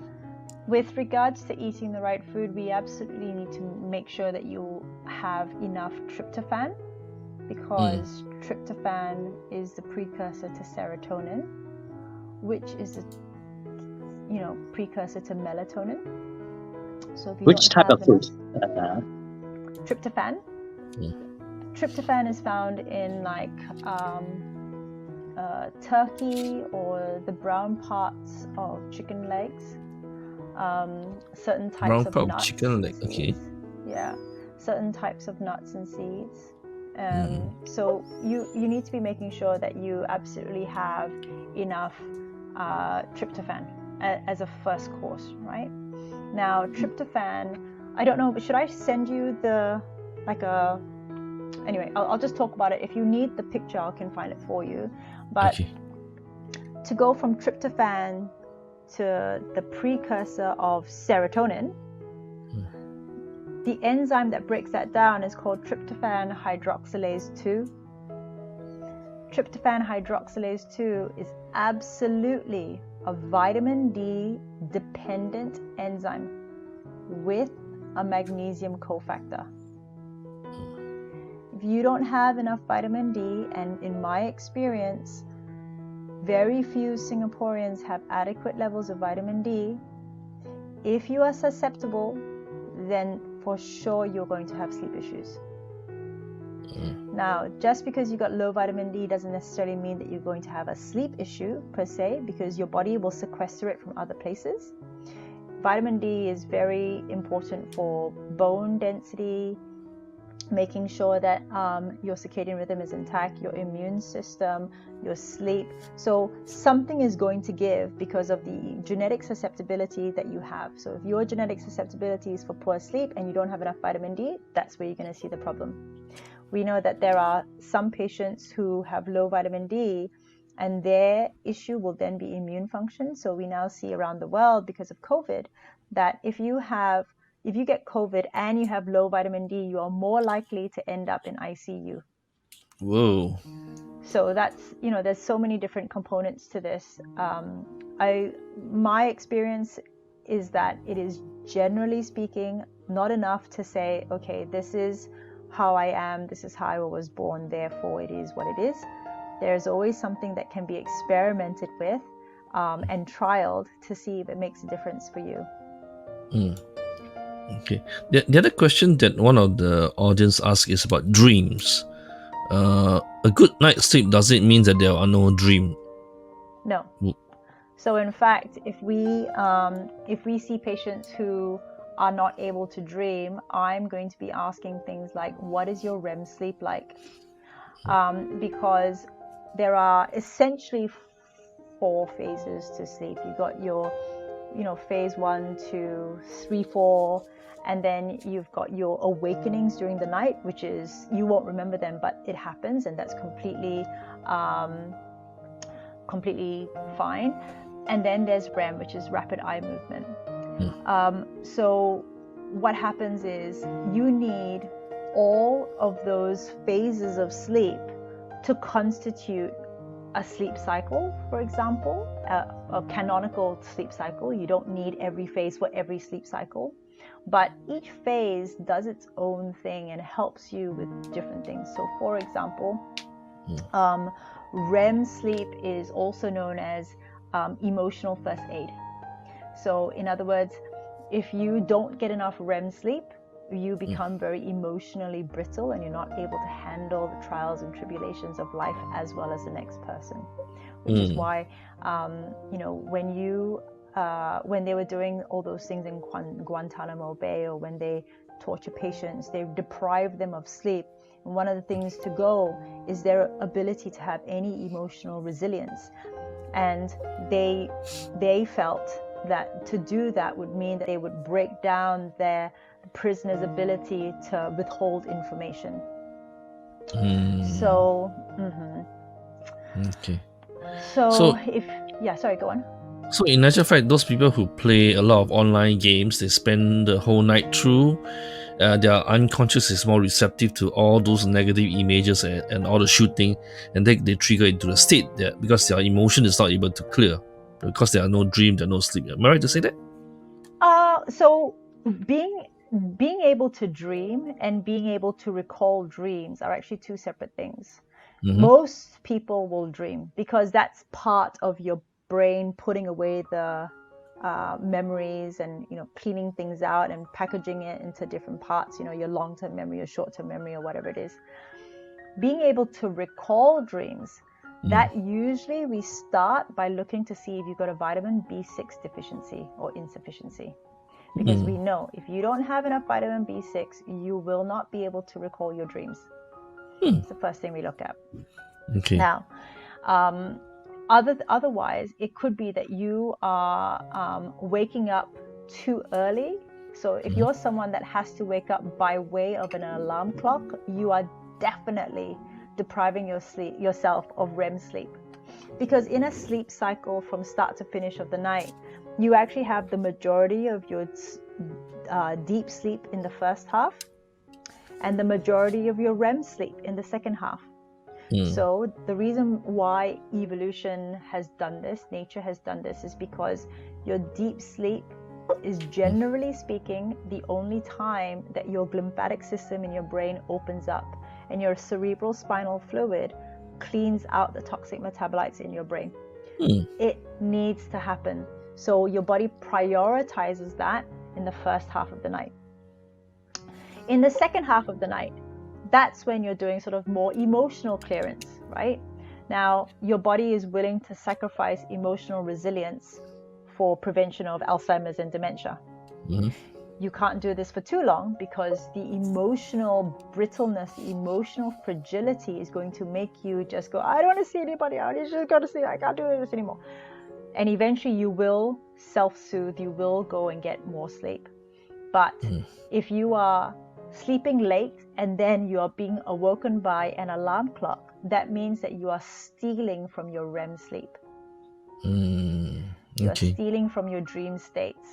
with regards to eating the right food, we absolutely need to make sure that you have enough tryptophan, because tryptophan is the precursor to serotonin, which is a precursor to melatonin. So if you Which type of food? Tryptophan. Tryptophan is found in like turkey or the brown parts of chicken legs. Certain types of nuts. Chicken leg. Okay. Yeah, certain types of nuts and seeds. So you need to be making sure that you absolutely have enough tryptophan as a first course, right? Now tryptophan, I don't know, but should I send you anyway, I'll just talk about it. If you need the picture, I can find it for you. But to go from tryptophan to the precursor of serotonin, the enzyme that breaks that down is called tryptophan hydroxylase 2. Tryptophan hydroxylase 2 is absolutely a vitamin D dependent enzyme with a magnesium cofactor. If you don't have enough vitamin D, and in my experience, very few Singaporeans have adequate levels of vitamin D, if you are susceptible, then for sure you're going to have sleep issues. Now, just because you got low vitamin D doesn't necessarily mean that you're going to have a sleep issue per se, because your body will sequester it from other places. Vitamin D is very important for bone density, making sure that your circadian rhythm is intact, your immune system, your sleep. So something is going to give because of the genetic susceptibility that you have. So if your genetic susceptibility is for poor sleep and you don't have enough vitamin D, that's where you're going to see the problem. We know that there are some patients who have low vitamin D and their issue will then be immune function. So we now see around the world because of COVID that if you get COVID and you have low vitamin D, you are more likely to end up in ICU. Whoa. So that's, there's so many different components to this. My experience is that it is, generally speaking, not enough to say, okay, this is how I am, this is how I was born, therefore it is what it is. There's always something that can be experimented with and trialed to see if it makes a difference for you. Okay. The other question that one of the audience asks is about dreams. A good night's sleep, does it mean that there are no dreams? No. So in fact, if we see patients who are not able to dream, I'm going to be asking things like, what is your REM sleep like? Because there are essentially 4 phases to sleep. You've got your, phase 1, 2, 3, 4, and then you've got your awakenings during the night, which is, you won't remember them, but it happens, and that's completely fine. And then there's REM, which is rapid eye movement. So what happens is you need all of those phases of sleep to constitute a sleep cycle, for example, a canonical sleep cycle. You don't need every phase for every sleep cycle, but each phase does its own thing and helps you with different things. So for example, REM sleep is also known as emotional first aid. So in other words, if you don't get enough REM sleep, you become very emotionally brittle and you're not able to handle the trials and tribulations of life as well as the next person, which is why when they were doing all those things in Guantanamo Bay, or when they torture patients, they deprive them of sleep, and one of the things to go is their ability to have any emotional resilience. And they felt that to do that would mean that they would break down the prisoner's ability to withhold information. So okay. So sorry, go on. So in actual fact, those people who play a lot of online games, they spend the whole night through, their unconscious is more receptive to all those negative images and all the shooting, and they trigger into the state that because their emotion is not able to clear, because there are no dream, there are no sleep. Am I right to say that? So being able to dream and being able to recall dreams are actually 2 separate things. Most people will dream because that's part of your brain putting away the memories and cleaning things out and packaging it into different parts, your long-term memory, your short-term memory, or whatever it is. Being able to recall dreams, that usually we start by looking to see if you've got a vitamin B6 deficiency or insufficiency. Because we know if you don't have enough vitamin B6, you will not be able to recall your dreams. It's the first thing we look at. Okay. Now, otherwise, it could be that you are waking up too early. So if you're someone that has to wake up by way of an alarm clock, you are definitely depriving yourself of REM sleep. Because in a sleep cycle from start to finish of the night, you actually have the majority of your deep sleep in the first half and the majority of your REM sleep in the second half. So the reason why evolution has done this, nature has done this, is because your deep sleep is, generally speaking, the only time that your glymphatic system in your brain opens up and your cerebral spinal fluid cleans out the toxic metabolites in your brain. It needs to happen. So your body prioritizes that in the first half of the night. In the second half of the night, that's when you're doing sort of more emotional clearance, right? Now, your body is willing to sacrifice emotional resilience for prevention of Alzheimer's and dementia. you can't do this for too long because the emotional brittleness, the emotional fragility is going to make you just go, I don't want to see anybody, I just got to see, I can't do this anymore. And eventually you will self-soothe, you will go and get more sleep. But if you are sleeping late and then you are being awoken by an alarm clock, that means that you are stealing from your REM sleep. You are stealing from your dream states.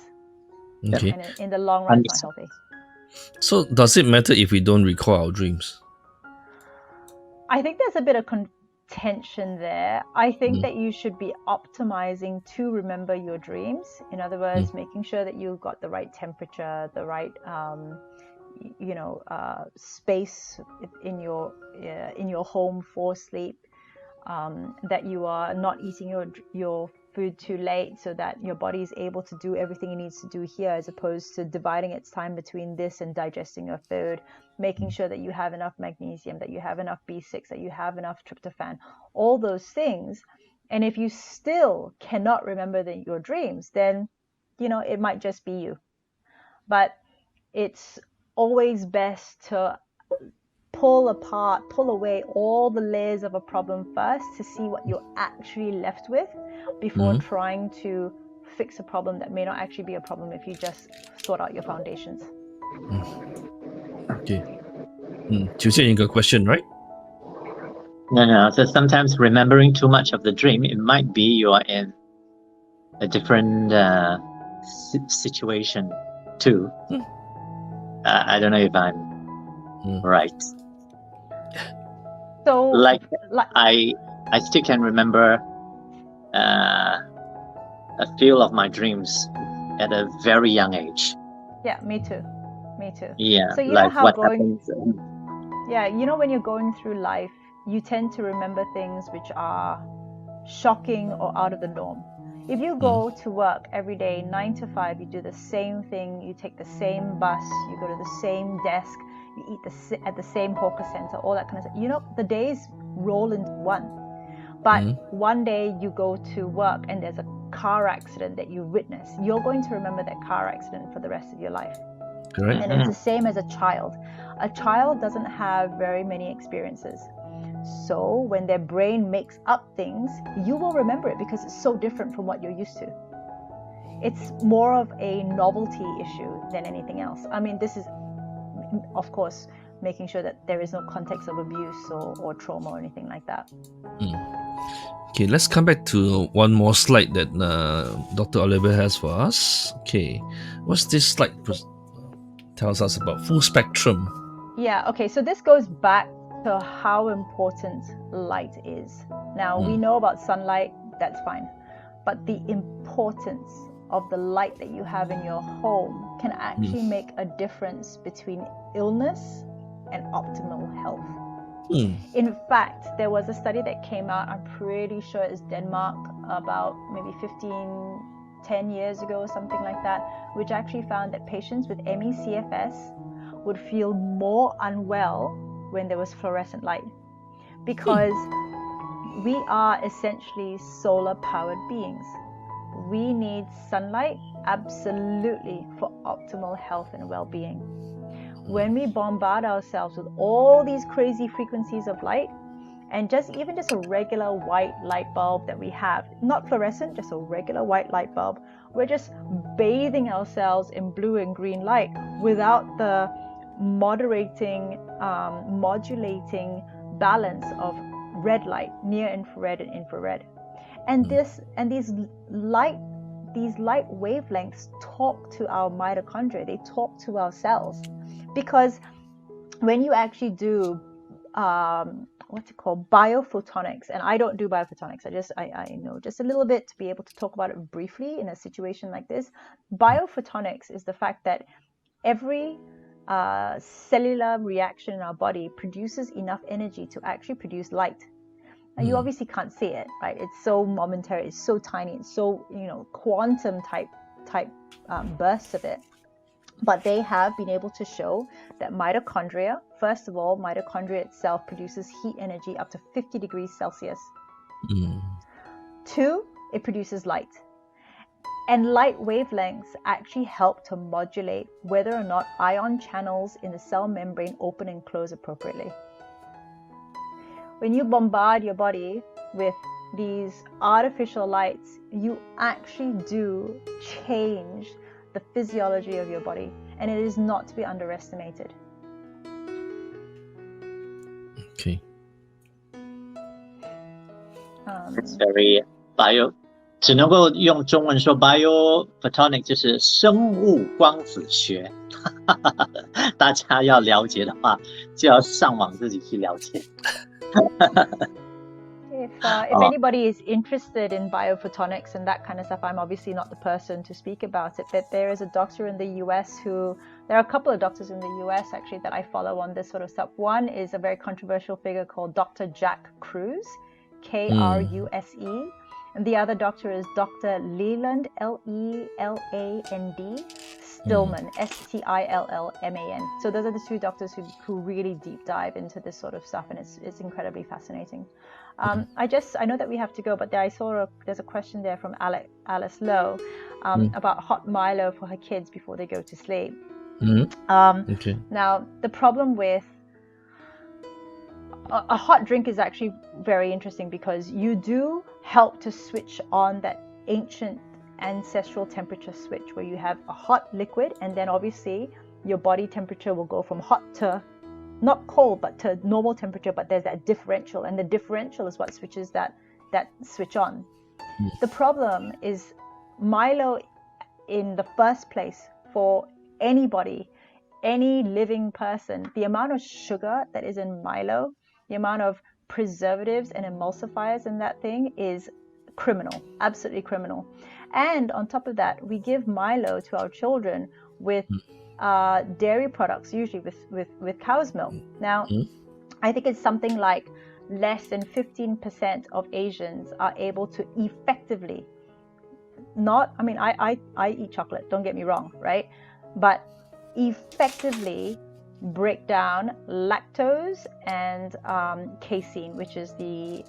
Okay. And in the long run, it's not healthy. So does it matter if we don't recall our dreams? I think there's a bit of contention there. I think that you should be optimizing to remember your dreams. In other words, making sure that you've got the right temperature, the right space in your home for sleep, that you are not eating your food too late so that your body is able to do everything it needs to do here, as opposed to dividing its time between this and digesting your food, making sure that you have enough magnesium, that you have enough B6, that you have enough tryptophan, all those things. And if you still cannot remember your dreams, then it might just be you. But it's always best to pull away all the layers of a problem first to see what you're actually left with before trying to fix a problem that may not actually be a problem if you just sort out your foundations. Okay. Tuesday, you got a question, right? No. So sometimes remembering too much of the dream, it might be you are in a different situation too. I don't know if I'm right. So, like I still can remember a few of my dreams at a very young age. Yeah, me too. Yeah. So like know how what happens. Yeah, when you're going through life, you tend to remember things which are shocking or out of the norm. If you go to work every day, 9 to 5, you do the same thing, you take the same bus, you go to the same desk, you eat at the same hawker center, all that kind of stuff. The days roll into one. But one day you go to work and there's a car accident that you witness. You're going to remember that car accident for the rest of your life. Correct. And it's the same as a child. A child doesn't have very many experiences. So when their brain makes up things, you will remember it because it's so different from what you're used to. It's more of a novelty issue than anything else. I mean, this is, of course, making sure that there is no context of abuse or trauma or anything like that. Okay, let's come back to one more slide that Dr. Oliver has for us. Okay, what's this slide? Tells us about full spectrum. Yeah, okay, so this goes back to how important light is. Now, we know about sunlight, that's fine. But the importance of the light that you have in your home can actually make a difference between illness and optimal health. In fact, there was a study that came out, I'm pretty sure it's Denmark, about maybe 10 years ago, something like that, which actually found that patients with ME/CFS would feel more unwell when there was fluorescent light, because we are essentially solar powered beings. We need sunlight absolutely for optimal health and well-being. When we bombard ourselves with all these crazy frequencies of light, and even just a regular white light bulb that we have, not fluorescent, just a regular white light bulb, we're just bathing ourselves in blue and green light without the modulating balance of red light, near infrared and infrared. And these light wavelengths talk to our mitochondria, they talk to our cells. Because when you actually do biophotonics, and I don't do biophotonics, I know just a little bit to be able to talk about it briefly in a situation like this. Biophotonics is the fact that every cellular reaction in our body produces enough energy to actually produce light. Now, you obviously can't see it, right? It's so momentary, it's so tiny, it's so quantum type bursts of it. But they have been able to show that mitochondria, first of all, mitochondria itself produces heat energy up to 50 degrees Celsius. 2, it produces light. And light wavelengths actually help to modulate whether or not ion channels in the cell membrane open and close appropriately. When you bombard your body with these artificial lights, you actually do change the physiology of your body, and it is not to be underestimated. Okay. It's very bio， 只能够用中文说 biophotonic 就是生物光子学。大家要了解的话，就要上网自己去了解。If anybody is interested in biophotonics and that kind of stuff, I'm obviously not the person to speak about it, but there is a doctor in the US there are a couple of doctors in the US actually that I follow on this sort of stuff. One is a very controversial figure called Dr. Jack Kruse, Kruse, and the other doctor is Dr. Leland, Leland, Stillman, Stillman. So those are the two doctors who really deep dive into this sort of stuff, and it's incredibly fascinating. I know that we have to go, but there's a question there from Alice Lowe about hot Milo for her kids before they go to sleep. Okay. Now, the problem with a hot drink is actually very interesting because you do help to switch on that ancient ancestral temperature switch where you have a hot liquid, and then obviously your body temperature will go from hot to not cold but to normal temperature, but there's that differential, and the differential is what switches that switch on. The problem is Milo in the first place for anybody, any living person, the amount of sugar that is in Milo, the amount of preservatives and emulsifiers in that thing is criminal, absolutely criminal. And on top of that, we give Milo to our children with dairy products, usually with cow's milk. Now, I think it's something like less than 15% of Asians are able to effectively I eat chocolate, don't get me wrong, right? But effectively break down lactose and casein, which is the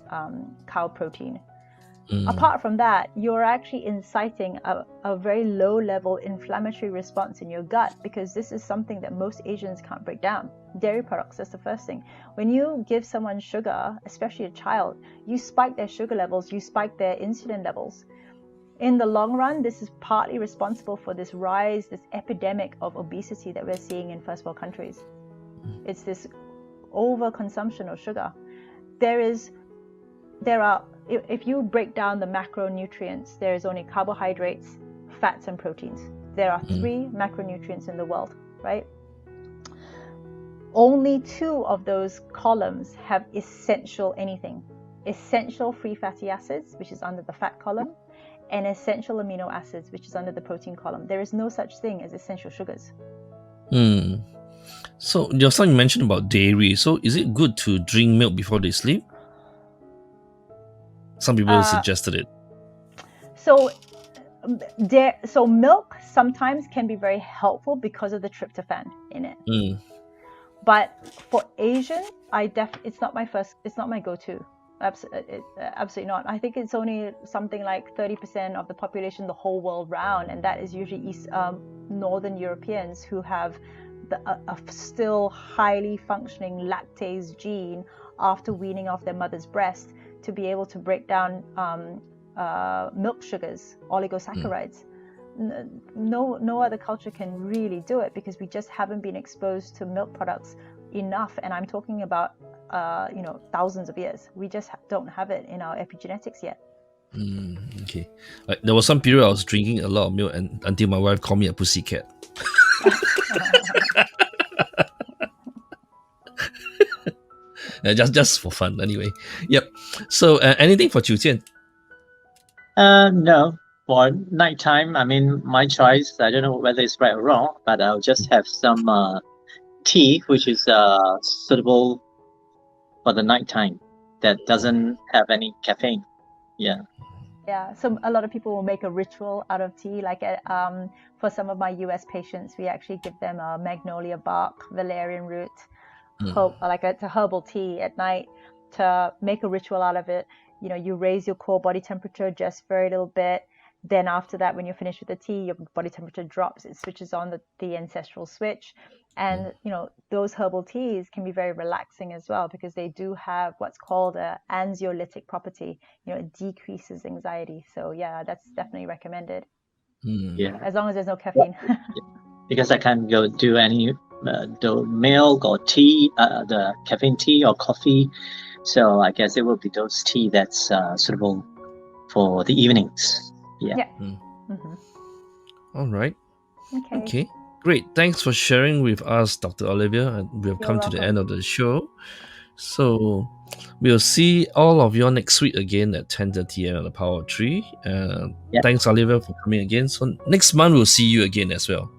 cow protein. Apart from that, you're actually inciting a very low level inflammatory response in your gut, because this is something that most Asians can't break down. Dairy products, that's the first thing. When you give someone sugar, especially a child, you spike their sugar levels, you spike their insulin levels. In the long run, this is partly responsible for this rise, this epidemic of obesity that we're seeing in first world countries. It's this overconsumption of sugar. If you break down the macronutrients, there is only carbohydrates, fats, and proteins. There are 3 macronutrients in the world, right? Only 2 of those columns have essential anything. Essential free fatty acids, which is under the fat column, and essential amino acids, which is under the protein column. There is no such thing as essential sugars. So just now you mentioned about dairy. So is it good to drink milk before they sleep? Some people suggested it. So milk sometimes can be very helpful because of the tryptophan in it. But for Asian, it's not my go-to. Absolutely not. I think it's only something like 30% of the population the whole world round, and that is usually Northern Europeans who have a still highly functioning lactase gene after weaning off their mother's breast to be able to break down milk sugars, oligosaccharides. No other culture can really do it because we just haven't been exposed to milk products enough, and I'm talking about thousands of years. We just don't have it in our epigenetics yet. Okay. Like, there was some period I was drinking a lot of milk until my wife called me a pussycat. Just for fun anyway. Yep. So anything for Chiu Jian? No. For nighttime, my choice, I don't know whether it's right or wrong, but I'll just have some tea, which is suitable for the nighttime, that doesn't have any caffeine. Yeah. So a lot of people will make a ritual out of tea. Like for some of my US patients, we actually give them a magnolia bark, valerian root, it's a herbal tea at night to make a ritual out of it. You raise your core body temperature just very little bit. then after that, when you're finished with the tea, your body temperature drops. It switches on the ancestral switch. And, those herbal teas can be very relaxing as well, because they do have what's called a anxiolytic property. It decreases anxiety. So yeah, that's definitely recommended. Yeah. As long as there's no caffeine. Because I can't go do any the milk or tea, the caffeine tea or coffee. So I guess it will be those tea that's suitable for the evenings. Yeah. All right. Okay. Great. Thanks for sharing with us, Dr. Olivia. And we have come to the end of the show. So we'll see all of you next week again at 10:30 a.m. on the Power of Three. Thanks, Olivia, for coming again. So next month we'll see you again as well,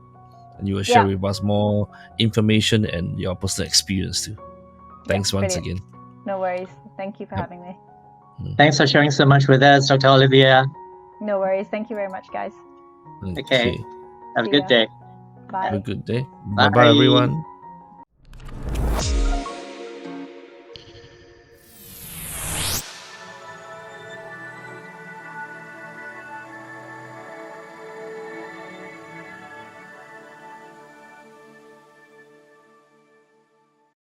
and you will share with us more information and your personal experience too. Thanks once again. No worries. Thank you for having me. Thanks for sharing so much with us, Dr. Olivia. No worries. Thank you very much, guys. Okay. Have a good day. Bye. Have a good day. Bye-bye, everyone.